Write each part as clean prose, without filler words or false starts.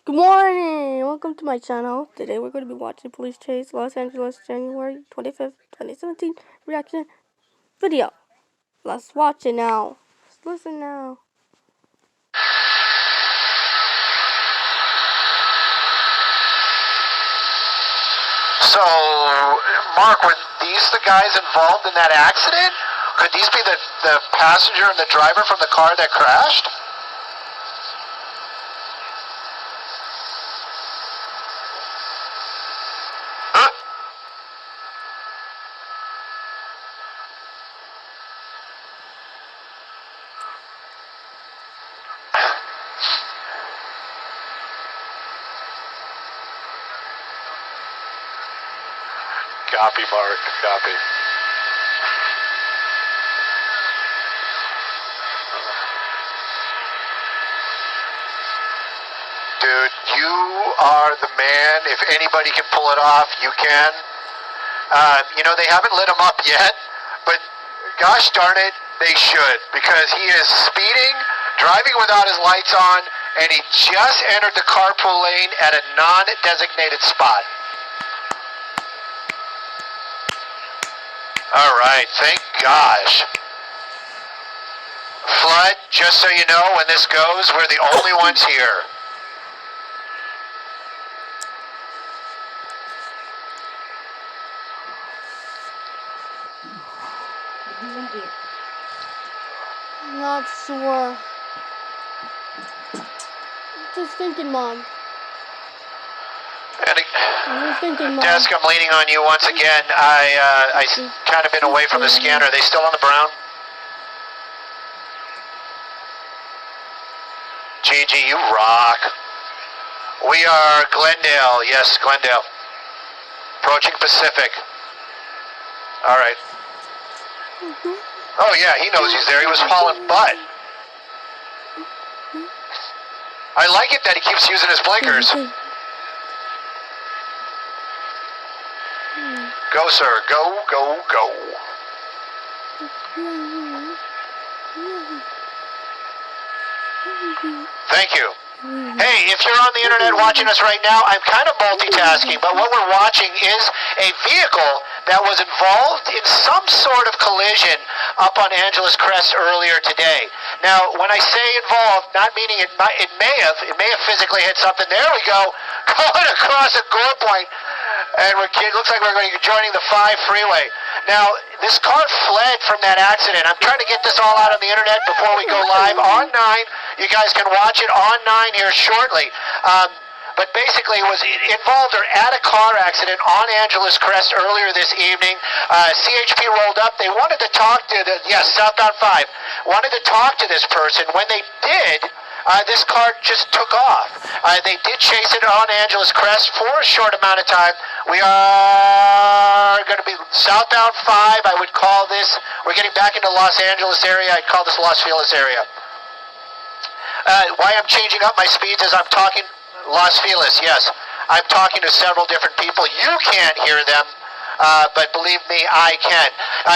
Good morning! Welcome to my channel. Today we're going to be watching Police Chase Los Angeles January 25th, 2017 reaction video. Let's watch it now. Let's listen now. So, Mark, were these the guys involved in that accident? Could these be the passenger and the driver from the car that crashed? Huh? Copy, Mark. Copy. Dude, you are the man. If anybody can pull it off, you can. They haven't lit him up yet, but gosh darn it, they should, because he is speeding, driving without his lights on, and he just entered the carpool lane at a non-designated spot. All right, thank gosh. Flood, just so you know, when this goes, we're the only ones here. Not sure. Just thinking, Mom. Desk, I'm leaning on you once again. I kind of been away from the scanner. Are they still on the brown? Gigi, you rock. We are Glendale. Yes, Glendale. Approaching Pacific. All right. Oh, yeah, he knows he's there. He was hauling butt. I like it that he keeps using his blinkers. Go, sir. Go, go, go. Thank you. Hey, if you're on the internet watching us right now, I'm kind of multitasking, but what we're watching is a vehicle that was involved in some sort of collision up on Angeles Crest earlier today. Now, when I say involved, not meaning it may have physically hit something. There we go, going across a gore point. And it looks like we're going to be joining the 5 freeway. Now, this car fled from that accident. I'm trying to get this all out on the internet before we go live on 9. You guys can watch it on 9 here shortly. But basically, it was involved or at a car accident on Angeles Crest earlier this evening. CHP rolled up. They wanted to talk to southbound 5. Wanted to talk to this person. When they did, this car just took off. They did chase it on Angeles Crest for a short amount of time. We are going to be southbound 5. I would call this, we're getting back into Los Angeles area. I'd call this Los Feliz area. Why I'm changing up my speeds is I'm talking Los Feliz, yes. I'm talking to several different people. You can't hear them. But believe me, I can.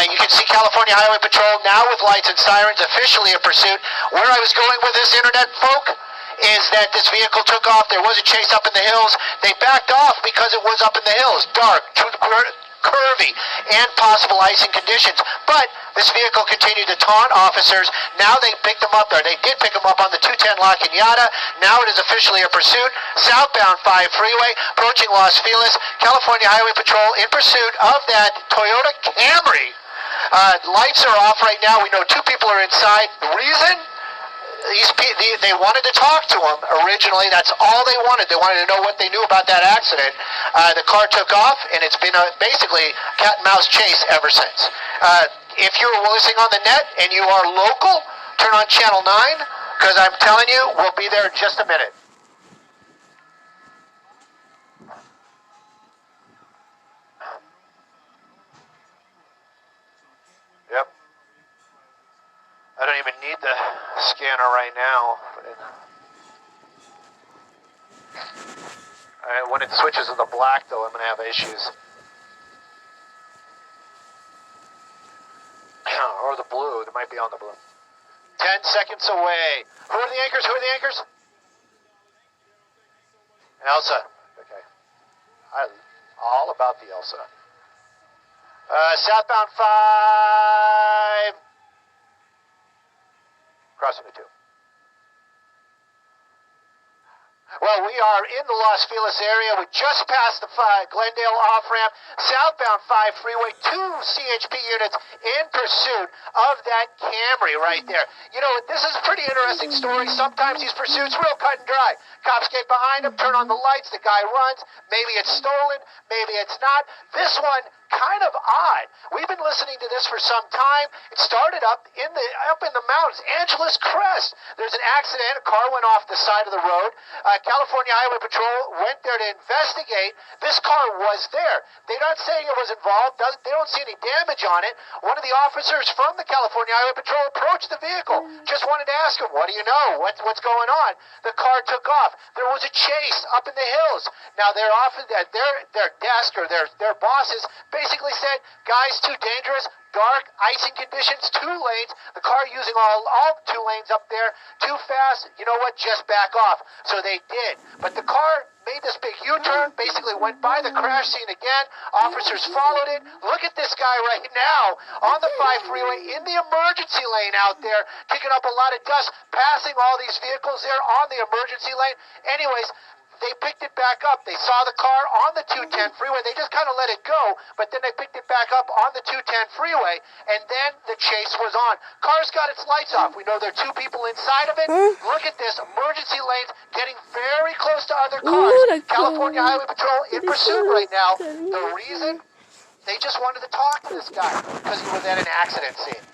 You can see California Highway Patrol now with lights and sirens, officially in pursuit. Where I was going with this internet, folk, is that this vehicle took off. There was a chase up in the hills. They backed off because it was up in the hills, dark, curvy, and possible icing conditions. But this vehicle continued to taunt officers. Now they picked them up, or they did pick them up on the 210 La Cañada. Now it is officially a pursuit. Southbound 5 freeway, approaching Los Feliz. California Highway Patrol in pursuit of that Toyota Camry. Lights are off right now. We know 2 people are inside. The reason? They wanted to talk to him originally. That's all they wanted. They wanted to know what they knew about that accident. The car took off, and it's been basically cat and mouse chase ever since. If you're listening on the net and you are local, turn on channel 9, because I'm telling you, we'll be there in just a minute. Yep. I don't even need the scanner right now. When it switches to the black, though, I'm going to have issues. Or the blue. It might be on the blue. 10 seconds away. Who are the anchors? Who are the anchors? Elsa. Okay. All about the Elsa. Southbound 5. Crossing the 2. Well, we are in the Los Feliz area. We just passed the Glendale off-ramp. Southbound 5 freeway, 2 CHP units in pursuit of that Camry right there. You know, this is a pretty interesting story. Sometimes these pursuits real cut and dry. Cops get behind him, turn on the lights, the guy runs. Maybe it's stolen, maybe it's not. This one, kind of odd. We've been listening to this for some time. It started up in the mountains, Angeles Crest. There's an accident. A car went off the side of the road. California Highway Patrol went there to investigate. This car was there. They're not saying it was involved. They don't see any damage on it. One of the officers from the California Highway Patrol approached the vehicle. Just wanted to ask him, what do you know? What's going on? The car took off. There was a chase up in the hills. Now, their desk or their bosses basically said, guys, too dangerous, dark, icing conditions, 2 lanes, the car using all 2 lanes up there, too fast, you know what, just back off. So they did. But the car made this big U-turn, basically went by the crash scene again. Officers followed it. Look at this guy right now on the 5 freeway in the emergency lane out there, kicking up a lot of dust, passing all these vehicles there on the emergency lane. Anyways, they picked it back up. They saw the car on the 210 freeway. They just kind of let it go, but then they picked it back up on the 210 freeway, and then the chase was on. Car's got its lights off. We know there are 2 people inside of it. Look at this. Emergency lanes getting very close to other cars. California Highway Patrol in pursuit right now. The reason? They just wanted to talk to this guy because he was at an accident scene.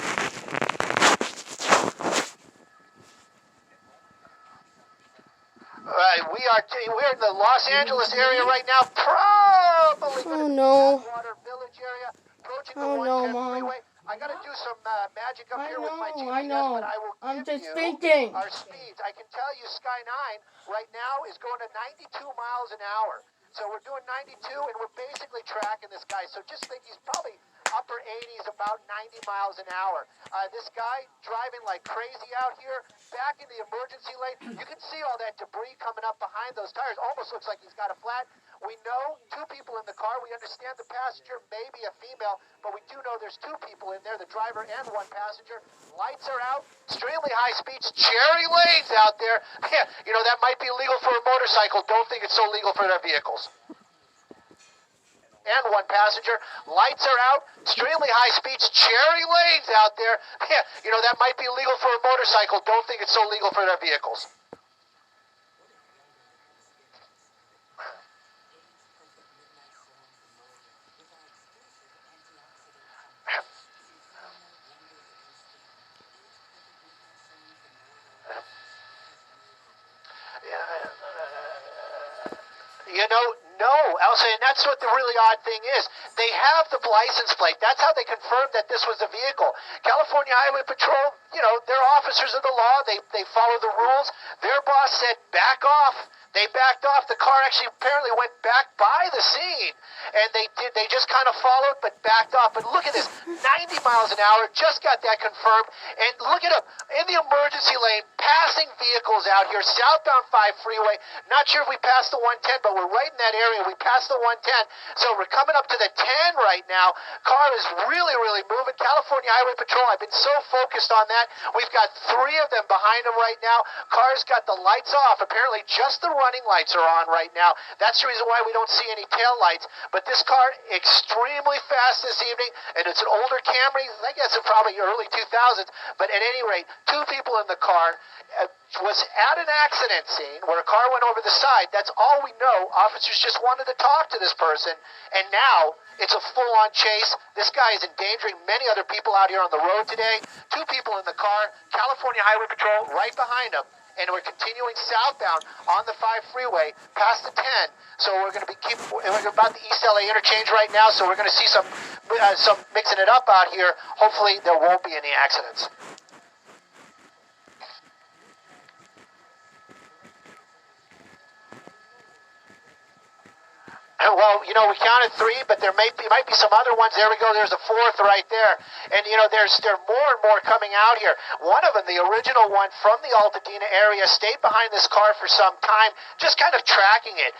We're in the Los Angeles area right now, probably Water Village area, approaching the 110 freeway. I got to do some magic up here with my GPS, but I will give you our speeds. I can tell you Sky 9 right now is going to 92 miles an hour. So we're doing 92, and we're basically tracking this guy. So just think he's probably upper 80s, about 90 miles an hour. This guy driving like crazy out here, back in the emergency lane. You can see all that debris coming up behind those tires. Almost looks like he's got a flat. We know 2 people in the car. We understand the passenger may be a female, but we do know there's 2 people in there, the driver and 1 passenger. Lights are out, extremely high speeds, cherry lanes out there. Yeah, you know, that might be legal for a motorcycle. Don't think it's so legal for their vehicles. And 1 passenger. Lights are out, extremely high speeds, cherry lanes out there. Yeah, you know, that might be legal for a motorcycle. Don't think it's so legal for their vehicles. You know, no, Elsa, and that's what the really odd thing is. They have the license plate. That's how they confirmed that this was the vehicle. California Highway Patrol, you know, they're officers of the law. They follow the rules. Their boss said, back off. They backed off. The car actually apparently went back by the scene, and they just kind of followed but backed off. But look at this, 90 miles an hour, just got that confirmed. And look at him in the emergency lane, passing vehicles out here, southbound 5 freeway. Not sure if we passed the 110, but we're right in that area. We passed the 110, so we're coming up to the 10 right now. Car is really, really moving. California Highway Patrol, I've been so focused on that. We've got 3 of them behind them right now. Car's got the lights off. Apparently just the running lights are on right now. That's the reason why we don't see any tail lights. But this car, extremely fast this evening, and it's an older Camry. I guess it's probably early 2000s. But at any rate, 2 people in the car. Was at an accident scene where a car went over the side. That's all we know. Officers just wanted to talk to this person, and now it's a full-on chase. This guy is endangering many other people out here on the road today. 2 people in the car. California Highway Patrol right behind them. And we're continuing southbound on the 5 freeway past the 10. So we're going to we're about the East LA interchange right now. So we're going to see some mixing it up out here. Hopefully there won't be any accidents. Well, we counted 3, but there might be some other ones. There we go. There's a 4th right there. And, there are more and more coming out here. One of them, the original one from the Altadena area, stayed behind this car for some time, just kind of tracking it.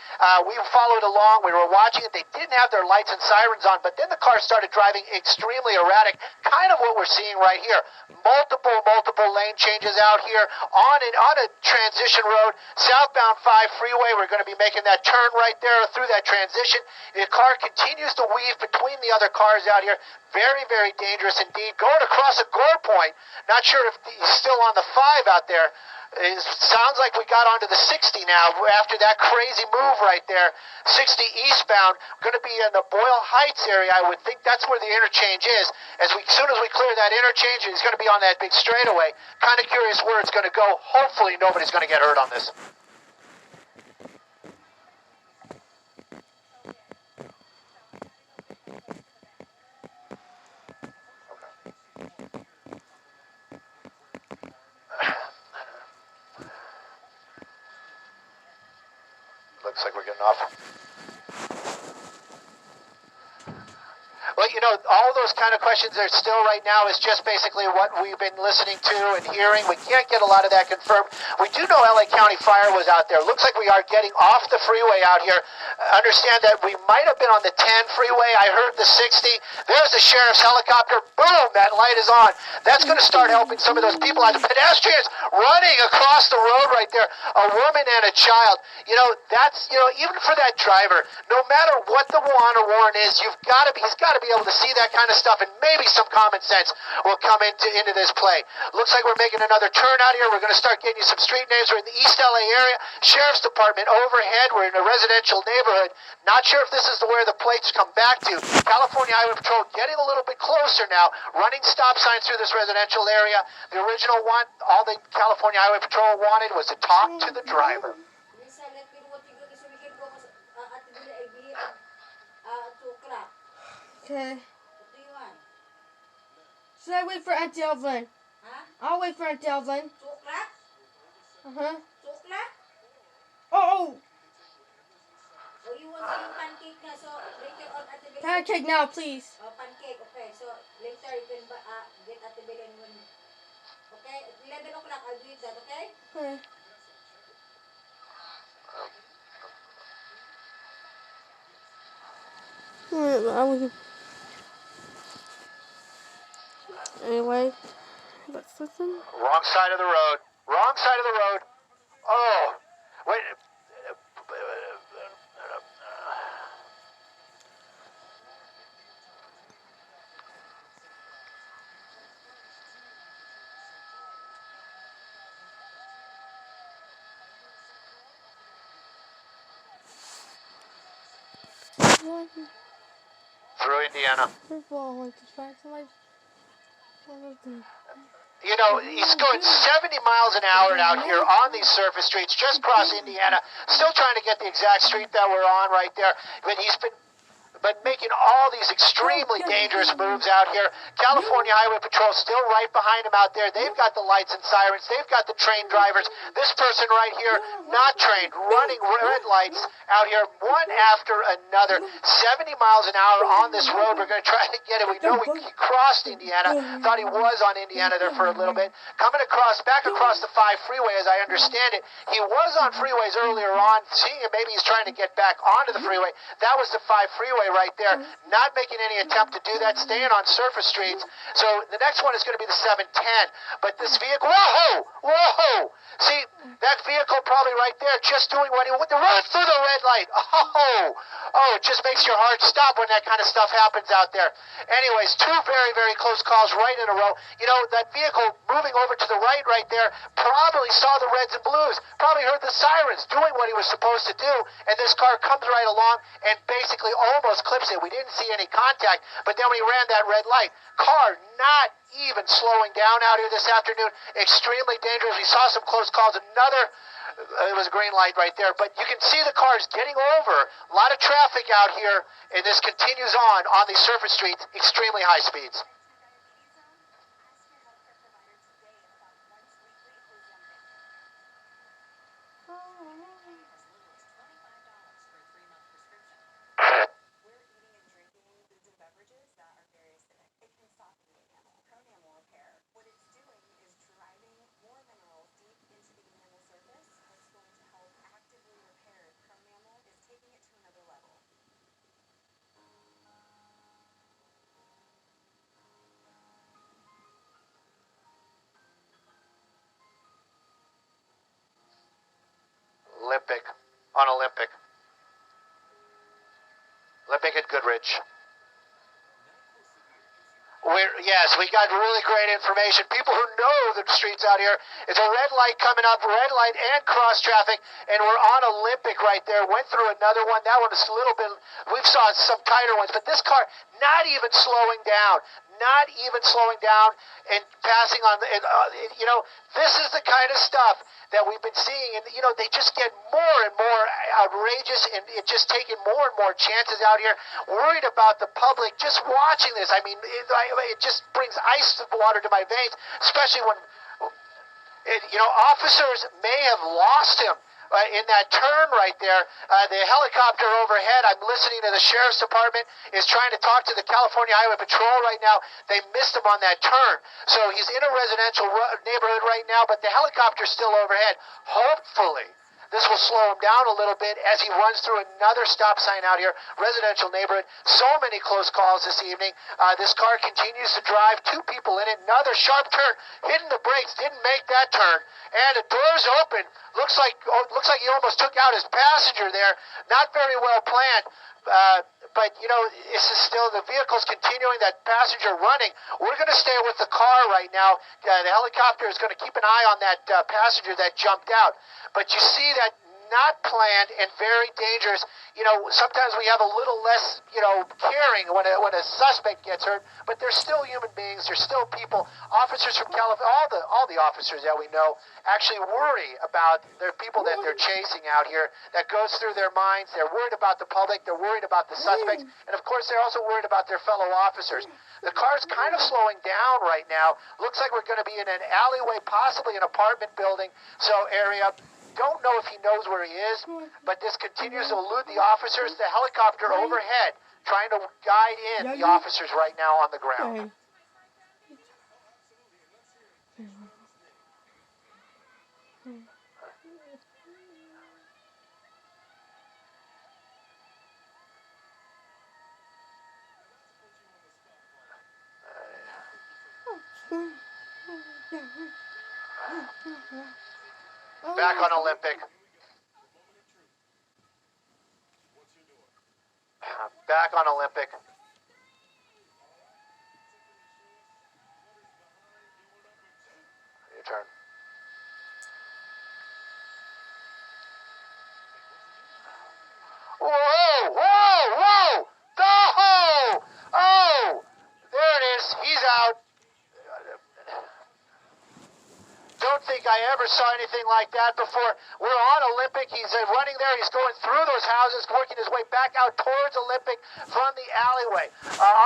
We followed along. We were watching it. They didn't have their lights and sirens on, but then the car started driving extremely erratic, kind of what we're seeing right here. Multiple lane changes out here on a transition road, southbound 5 freeway. We're going to be making that turn right there through that transition. The car continues to weave between the other cars out here. Very dangerous indeed. Going across a gore point. Not sure if he's still on the 5 out there. It sounds like we got onto the 60 now after that crazy move right there. 60 eastbound, going to be in the Boyle Heights area. I would think that's where the interchange is. As soon as we clear that interchange, he's going to be on that big straightaway. Kind of curious where it's going to go. Hopefully nobody's going to get hurt on this. Looks like we're getting off. Well, all those kind of questions are still right now is just basically what we've been listening to and hearing. We can't get a lot of that confirmed. We do know LA County Fire was out there. Looks like we are getting off the freeway out here. Understand that we might have been on the 10 freeway. I heard the 60. There's the sheriff's helicopter. Boom, that light is on. That's going to start helping some of those people out. The pedestrians running across the road right there. A woman and a child. That's, even for that driver, no matter what the warrant is, he's got to be able to see that kind of stuff, and maybe some common sense will come into this play. Looks like we're making another turn out here. We're going to start getting you some street names. We're in the East LA area. Sheriff's Department overhead. We're in a residential neighborhood. Not sure if this is where the plates come back to. California Highway Patrol getting a little bit closer now, running stop signs through this residential area. The original one, all the California Highway Patrol wanted was to talk to the driver. Okay. Should I wait for Auntie Evelyn? I'll wait for Auntie Evelyn. Uh-huh. Oh! You want some pancake na, so later on at the Belen. Pancake now, please. Pancake, okay. So later you can get at the Belen when. Okay? At 11 o'clock, I'll do it that, okay? Okay. Anyway, let's listen. Wrong side of the road. Wrong side of the road. Oh, wait. Through Indiana. He's going 70 miles an hour out here on these surface streets, just across Indiana. Still trying to get the exact street that we're on right there. But making all these extremely dangerous moves out here. California Highway Patrol still right behind him out there. They've got the lights and sirens. They've got the trained drivers. This person right here, not trained, running red lights out here, one after another. 70 miles an hour on this road. We're going to try to get it. We know he crossed Indiana. Thought he was on Indiana there for a little bit. Coming back across the 5 freeway, as I understand it. He was on freeways earlier on. Seeing him, maybe he's trying to get back onto the freeway. That was the 5 freeway right there, not making any attempt to do that, staying on surface streets. So the next one is going to be the 710. But this vehicle, whoa! See, that vehicle probably right there, just doing what he runs through the red light. It just makes your heart stop when that kind of stuff happens out there. Anyways, 2 very, very close calls right in a row. That vehicle moving over to the right there, probably saw the reds and blues, probably heard the sirens, doing what he was supposed to do, and this car comes right along and basically almost clips it. We didn't see any contact, but then when he ran that red light, car not even slowing down out here this afternoon. Extremely dangerous. We saw some close calls. It was a green light right there, but you can see the cars getting over. A lot of traffic out here, and this continues on these surface streets, extremely high speeds. Megan Goodrich. Yes, we got really great information. People who know the streets out here. It's a red light coming up, red light and cross traffic, and we're on Olympic right there. Went through another one. That one is a little bit, we've saw some tighter ones, but this car not even slowing down. Not even slowing down and passing on. This is the kind of stuff that we've been seeing, and they just get more and more outrageous, and it's just taking more and more chances out here. Worried about the public just watching this. I mean, it just brings ice water to my veins, especially when officers may have lost him. In that turn right there, the helicopter overhead, I'm listening to the sheriff's department, is trying to talk to the California Highway Patrol right now. They missed him on that turn. So he's in a residential neighborhood right now, but the helicopter's still overhead. Hopefully, this will slow him down a little bit as he runs through another stop sign out here, residential neighborhood. So many close calls this evening. This car continues to drive, 2 people in it, another sharp turn, hitting the brakes, didn't make that turn, and the door's open. Looks like he almost took out his passenger there. Not very well planned. But this is still, the vehicle's continuing, that passenger running. We're going to stay with the car right now. The helicopter is going to keep an eye on that passenger that jumped out. But you see that not planned and very dangerous. Sometimes we have a little less, caring when a suspect gets hurt, but they're still human beings. They're still people. Officers from California, all the officers that we know actually worry about their people that they're chasing out here. That goes through their minds. They're worried about the public. They're worried about the suspects. And of course, they're also worried about their fellow officers. The car's kind of slowing down right now. Looks like we're going to be in an alleyway, possibly an apartment building area. Don't know if he knows where he is, but this continues to elude the officers. The helicopter overhead trying to guide in the officers right now on the ground. Back on Olympic. Back on Olympic. Your turn. Whoa, whoa, whoa! Oh! There it is. He's out. Don't think I ever saw anything like that before. We're on Olympic. He's running there. He's going through those houses, working his way back out towards Olympic from the alleyway.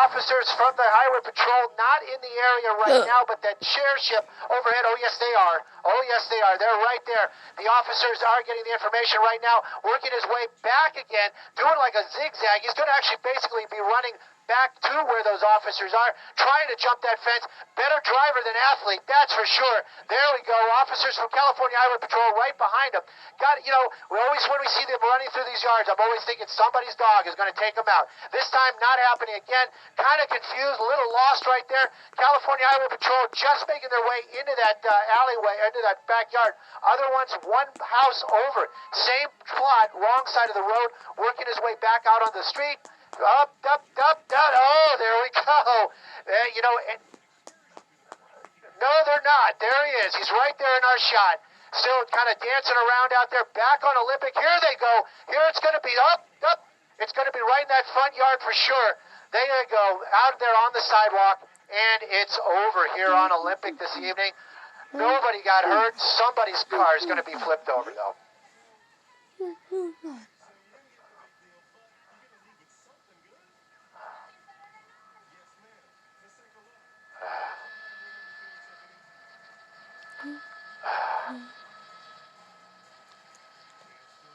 Officers from the Highway Patrol not in the area right now, but that sheriff overhead, oh yes they are. Oh yes they are. They're right there. The officers are getting the information right now, working his way back again, doing like a zigzag. He's going to actually basically be running back to where those officers are, trying to jump that fence. Better driver than athlete, that's for sure. There we go. Officers from California Highway Patrol right behind him. We always, when we see them running through these yards, I'm always thinking somebody's dog is going to take them out. This time, not happening again. Kind of confused, a little lost right there. California Highway Patrol just making their way into that alleyway, into that backyard. Other ones, one house over. Same plot, wrong side of the road, working his way back out on the street. Up, down. Oh, there we go. No, they're not. There he is. He's right there in our shot. Still kind of dancing around out there. Back on Olympic. Here they go. Here it's going to be up. It's going to be right in that front yard for sure. There you go. Out there on the sidewalk. And it's over here on Olympic this evening. Nobody got hurt. Somebody's car is going to be flipped over, though.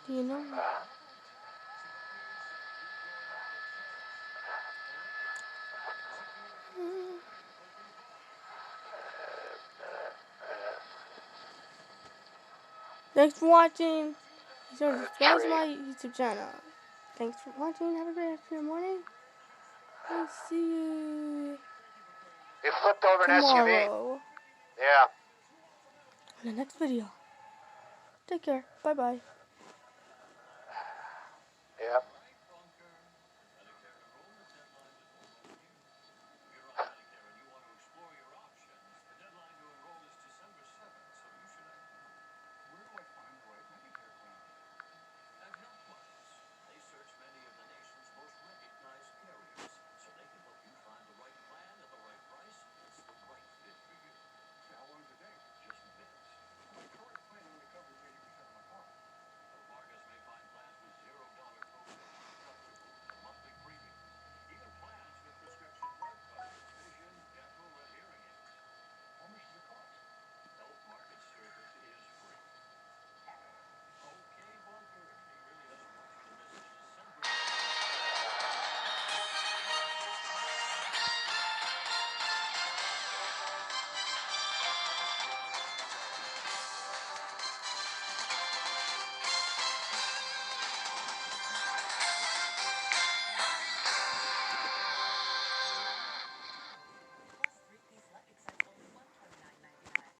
Do you know? Thanks for watching. Subscribe to my YouTube channel. Thanks for watching. Have a great afternoon, morning. I'll see you. It flipped over tomorrow. an SUV. Yeah. In the next video. Take care. Bye-bye.